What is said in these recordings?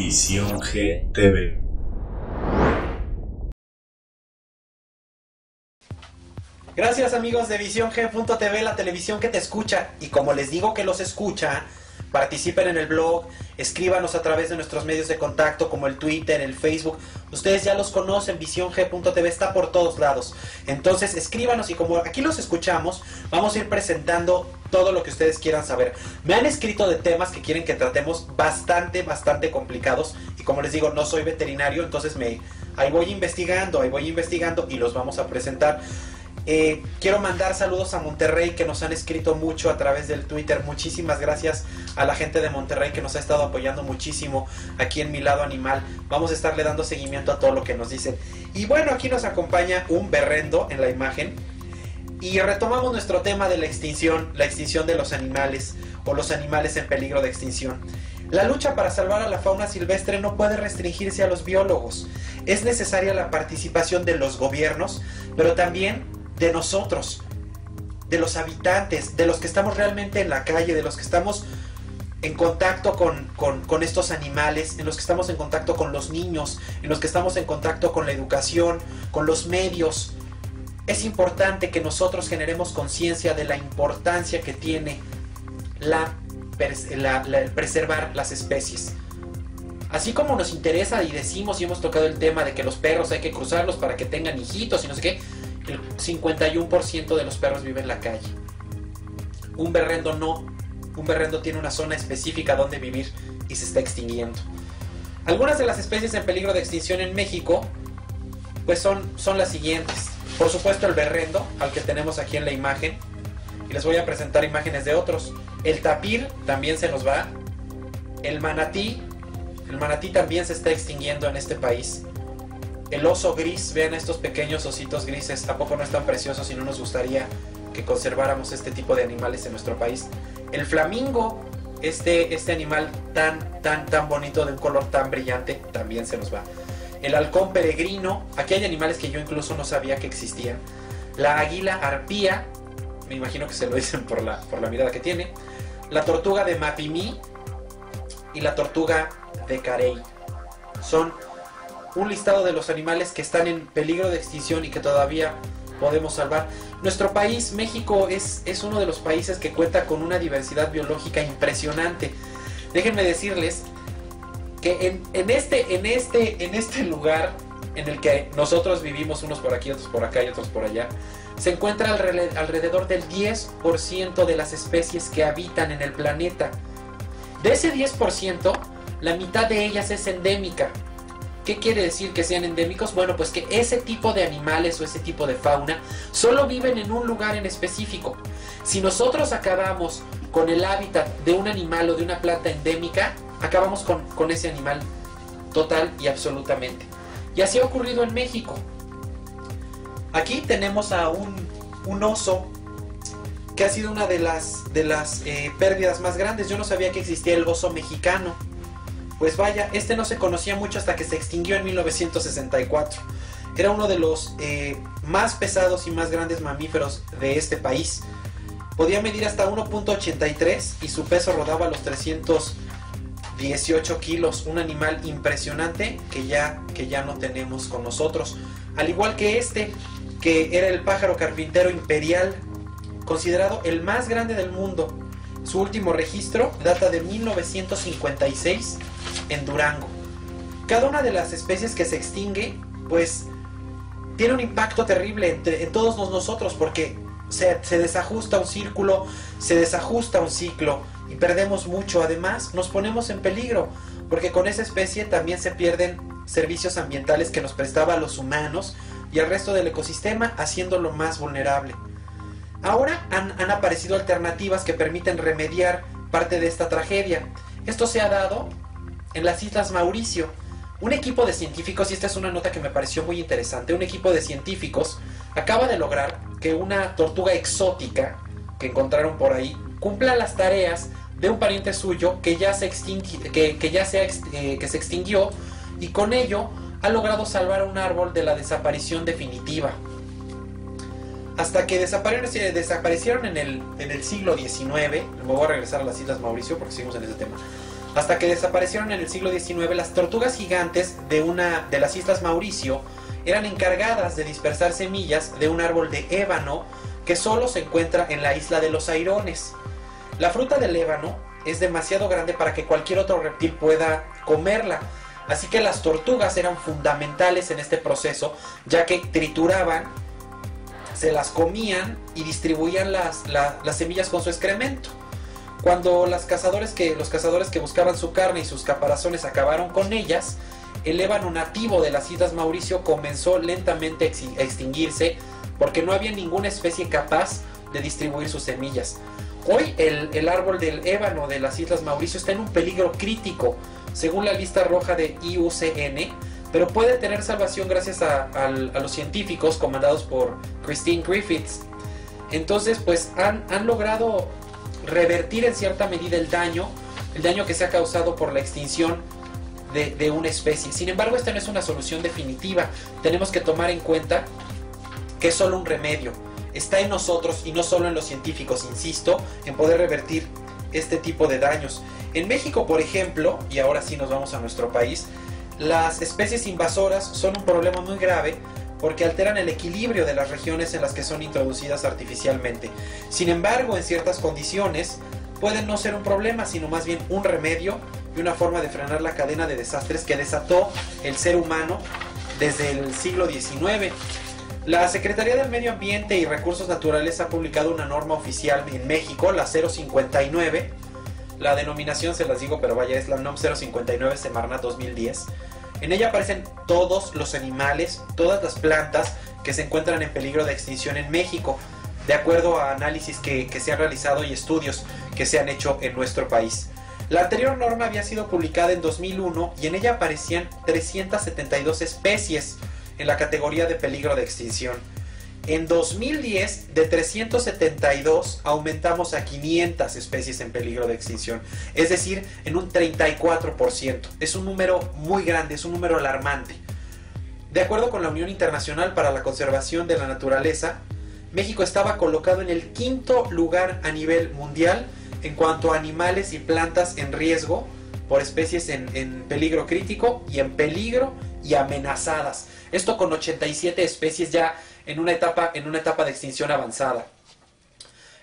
Visión G TV. Gracias amigos de Visión G.tv, la televisión que te escucha. Y como les digo que los escucha, participen en el blog, escríbanos a través de nuestros medios de contacto como el Twitter, el Facebook. Ustedes ya los conocen, Visión G.tv está por todos lados. Entonces escríbanos y como aquí los escuchamos, vamos a ir presentando todo lo que ustedes quieran saber. Me han escrito de temas que quieren que tratemos bastante complicados. Y como les digo, no soy veterinario, entonces ahí voy investigando y los vamos a presentar. Quiero mandar saludos a Monterrey, que nos han escrito mucho a través del Twitter. Muchísimas gracias a la gente de Monterrey que nos ha estado apoyando muchísimo aquí en Mi Lado Animal. Vamos a estarle dando seguimiento a todo lo que nos dicen. Y bueno, aquí nos acompaña un berrendo en la imagen. Y retomamos nuestro tema de la extinción de los animales o los animales en peligro de extinción. La lucha para salvar a la fauna silvestre no puede restringirse a los biólogos. Es necesaria la participación de los gobiernos, pero también de nosotros, de los habitantes, de los que estamos realmente en la calle, de los que estamos en contacto con estos animales, en los que estamos en contacto con los niños, en los que estamos en contacto con la educación, con los medios. Es importante que nosotros generemos conciencia de la importancia que tiene el preservar las especies. Así como nos interesa y decimos y hemos tocado el tema de que los perros hay que cruzarlos para que tengan hijitos y no sé qué, el 51% de los perros vive en la calle. Un berrendo no. Un berrendo tiene una zona específica donde vivir y se está extinguiendo. Algunas de las especies en peligro de extinción en México pues son las siguientes. Por supuesto el berrendo, al que tenemos aquí en la imagen. Y les voy a presentar imágenes de otros. El tapir también se nos va. El manatí también se está extinguiendo en este país. El oso gris, vean estos pequeños ositos grises, ¿a poco no están preciosos y no nos gustaría que conserváramos este tipo de animales en nuestro país? El flamingo, este animal tan bonito, de un color tan brillante, también se nos va. El halcón peregrino, aquí hay animales que yo incluso no sabía que existían. La águila arpía, me imagino que se lo dicen por la mirada que tiene. La tortuga de Mapimí y la tortuga de Carey. Son un listado de los animales que están en peligro de extinción y que todavía podemos salvar. Nuestro país, México, es uno de los países que cuenta con una diversidad biológica impresionante. Déjenme decirles que en este lugar en el que nosotros vivimos, unos por aquí, otros por acá y otros por allá, se encuentra alrededor del 10% de las especies que habitan en el planeta. De ese 10%, la mitad de ellas es endémica. ¿Qué quiere decir que sean endémicos? Bueno, pues que ese tipo de animales o ese tipo de fauna solo viven en un lugar en específico. Si nosotros acabamos con el hábitat de un animal o de una planta endémica, acabamos con ese animal total y absolutamente. Y así ha ocurrido en México. Aquí tenemos a un oso que ha sido una de las pérdidas más grandes. Yo no sabía que existía el oso mexicano. Pues vaya, este no se conocía mucho hasta que se extinguió en 1964. Era uno de los más pesados y más grandes mamíferos de este país. Podía medir hasta 1.83 y su peso rodaba los 318 kilos. Un animal impresionante que ya no tenemos con nosotros. Al igual que este, que era el pájaro carpintero imperial, considerado el más grande del mundo. Su último registro data de 1956 en Durango. Cada una de las especies que se extingue, pues, tiene un impacto terrible en todos nosotros, porque se desajusta un círculo, se desajusta un ciclo y perdemos mucho. Además, nos ponemos en peligro, porque con esa especie también se pierden servicios ambientales que nos prestaba a los humanos y al resto del ecosistema, haciéndolo más vulnerable. Ahora han aparecido alternativas que permiten remediar parte de esta tragedia. Esto se ha dado en las Islas Mauricio. Un equipo de científicos, y esta es una nota que me pareció muy interesante, un equipo de científicos acaba de lograr que una tortuga exótica que encontraron por ahí cumpla las tareas de un pariente suyo que se extinguió, y con ello ha logrado salvar un árbol de la desaparición definitiva. Hasta que desaparecieron en el siglo XIX. Me voy a regresar a las Islas Mauricio porque seguimos en ese tema. hasta que desaparecieron en el siglo XIX. Las tortugas gigantes de las Islas Mauricio eran encargadas de dispersar semillas de un árbol de ébano que solo se encuentra en la isla de los Airones. La fruta del ébano es demasiado grande para que cualquier otro reptil pueda comerla, así que las tortugas eran fundamentales en este proceso, ya que trituraban, se las comían y distribuían las semillas con su excremento. Cuando los cazadores que buscaban su carne y sus caparazones acabaron con ellas, el ébano nativo de las Islas Mauricio comenzó lentamente a extinguirse porque no había ninguna especie capaz de distribuir sus semillas. Hoy el árbol del ébano de las Islas Mauricio está en un peligro crítico, según la lista roja de IUCN, pero puede tener salvación gracias a los científicos comandados por Christine Griffiths. Entonces, pues han logrado revertir en cierta medida el daño que se ha causado por la extinción de una especie. Sin embargo, esta no es una solución definitiva. Tenemos que tomar en cuenta que es solo un remedio. Está en nosotros y no solo en los científicos, insisto, en poder revertir este tipo de daños. En México, por ejemplo, y ahora sí nos vamos a nuestro país, las especies invasoras son un problema muy grave porque alteran el equilibrio de las regiones en las que son introducidas artificialmente. Sin embargo, en ciertas condiciones pueden no ser un problema, sino más bien un remedio y una forma de frenar la cadena de desastres que desató el ser humano desde el siglo XIX. La Secretaría del Medio Ambiente y Recursos Naturales ha publicado una norma oficial en México, la 059. La denominación se las digo, pero vaya, es la NOM 059 Semarnat 2010. En ella aparecen todos los animales, todas las plantas que se encuentran en peligro de extinción en México, de acuerdo a análisis que se han realizado y estudios que se han hecho en nuestro país. La anterior norma había sido publicada en 2001 y en ella aparecían 372 especies en la categoría de peligro de extinción. En 2010, de 372 aumentamos a 500 especies en peligro de extinción, es decir, en un 34%. Es un número muy grande, es un número alarmante. De acuerdo con la Unión Internacional para la Conservación de la Naturaleza, México estaba colocado en el 5º lugar a nivel mundial en cuanto a animales y plantas en riesgo por especies en peligro crítico y en peligro y amenazadas. Esto con 87 especies ya en una etapa de extinción avanzada.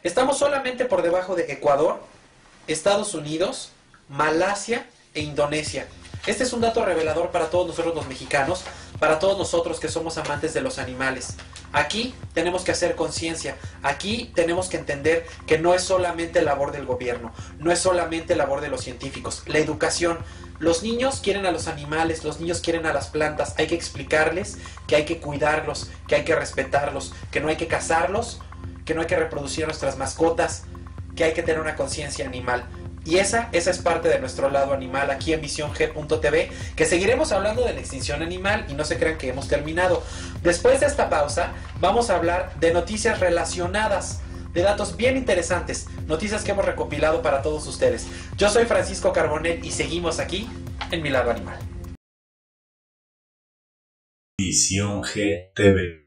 Estamos solamente por debajo de Ecuador, Estados Unidos, Malasia e Indonesia. Este es un dato revelador para todos nosotros los mexicanos, para todos nosotros que somos amantes de los animales. Aquí tenemos que hacer conciencia, aquí tenemos que entender que no es solamente labor del gobierno, no es solamente labor de los científicos, la educación. Los niños quieren a los animales, los niños quieren a las plantas, hay que explicarles que hay que cuidarlos, que hay que respetarlos, que no hay que cazarlos, que no hay que reproducir a nuestras mascotas, que hay que tener una conciencia animal. Y esa es parte de nuestro lado animal aquí en visiong.tv, que seguiremos hablando de la extinción animal y no se crean que hemos terminado. Después de esta pausa vamos a hablar de noticias relacionadas, de datos bien interesantes, noticias que hemos recopilado para todos ustedes. Yo soy Francisco Carbonell y seguimos aquí en Mi Lado Animal. Visión GTV.